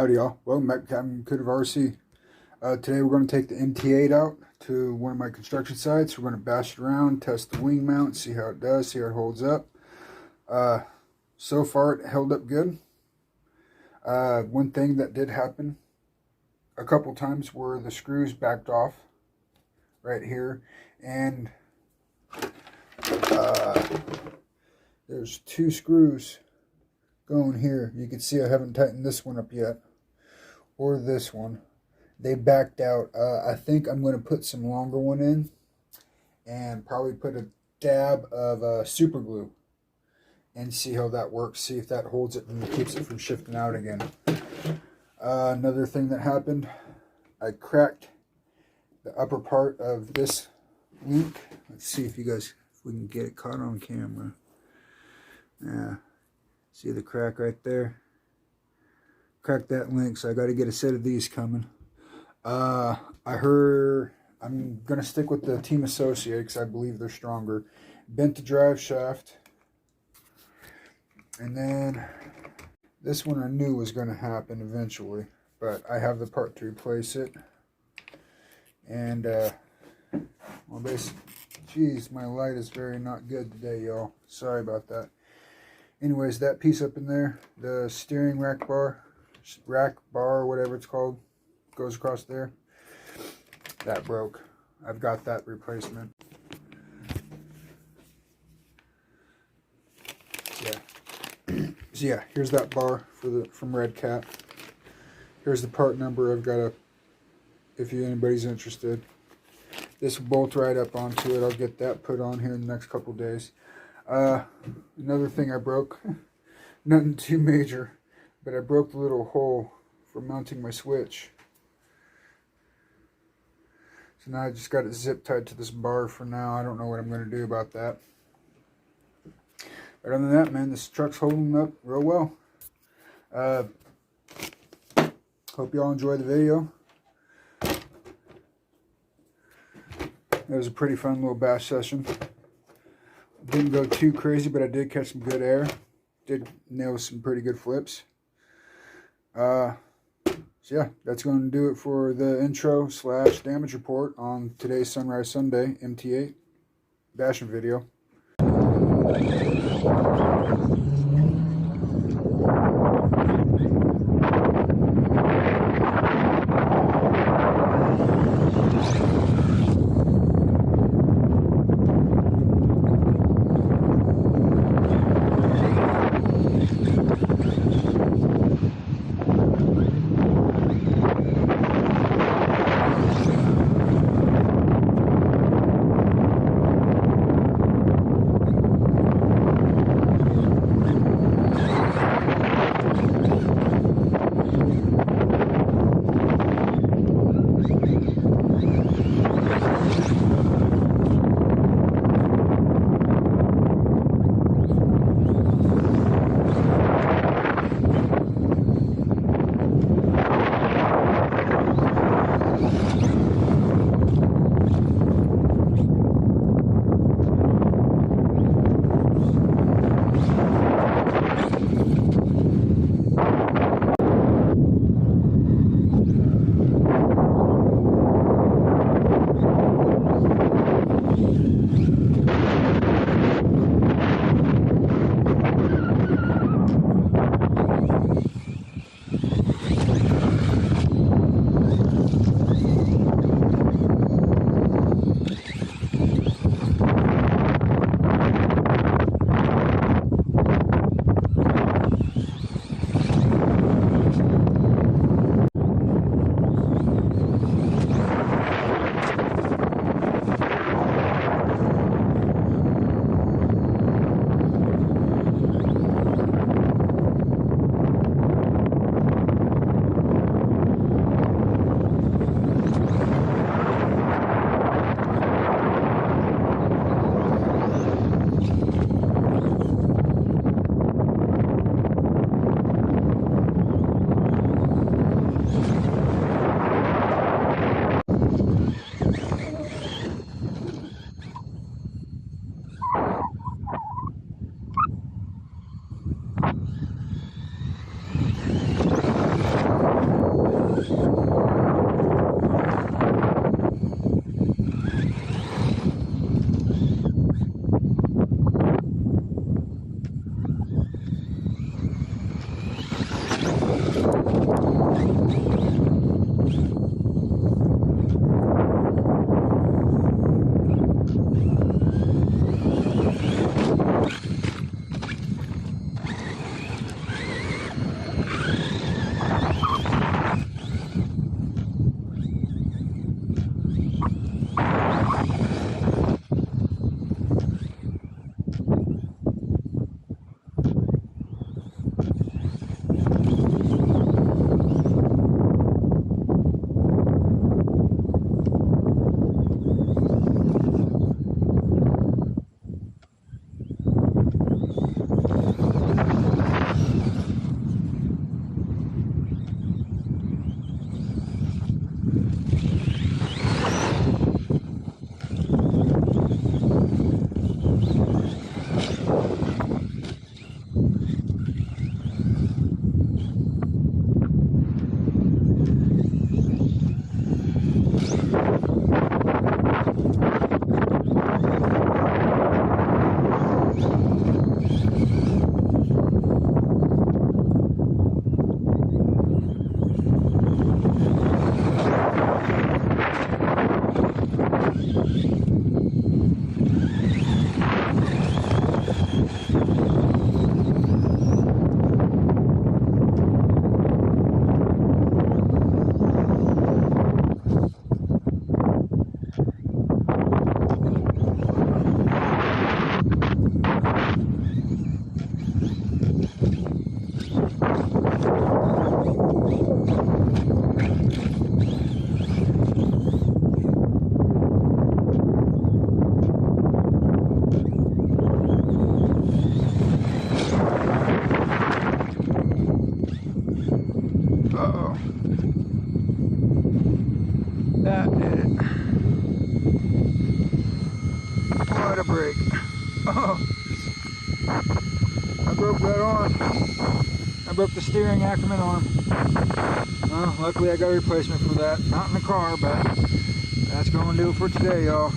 Howdy y'all, welcome back to Captain Could Have RC. Today we're going to take the MT8 out to one of my construction sites. We're going to bash it around, test the wing mount, see how it does, see how it holds up. So far it held up good. One thing that did happen a couple times were the screws backed off right here, and there's two screws going here. You can see I haven't tightened this one up yet, or this one. They backed out. I think I'm going to put some longer one in and probably put a dab of super glue and see how that works, see if that holds it and keeps it from shifting out again. Another thing that happened, I cracked the upper part of this link. Let's see if we can get it caught on camera. Yeah, see the crack right there? Cracked that link, so I got to get a set of these coming. I heard I'm gonna stick with the Team Associate because I believe they're stronger. Bent the drive shaft, and then this one I knew was going to happen eventually, but I have the part to replace it. And well, basically, geez, my light is very not good today, y'all. Sorry about that. Anyways, that piece up in there, the steering rack bar, whatever it's called, goes across there. That broke. I've got that replacement. So yeah, here's that bar from Red Cat. Here's the part number. I've got if anybody's interested. This will bolt right up onto it. I'll get that put on here in the next couple days. Another thing I broke, nothing too major, but I broke the little hole for mounting my switch. So now I just got it zip tied to this bar for now. I don't know what I'm going to do about that. But other than that, man, this truck's holding up real well. Hope you all enjoy the video. It was a pretty fun little bash session. Didn't go too crazy, but I did catch some good air. Did nail some pretty good flips. So yeah, that's going to do it for the intro / damage report on today's Sunrise Sunday MT8 bashing video. Uh-oh. That did it. What a break. Oh, I broke that arm. I broke the steering Ackerman arm. Well, luckily I got a replacement for that. Not in the car, but that's going to do it for today, y'all.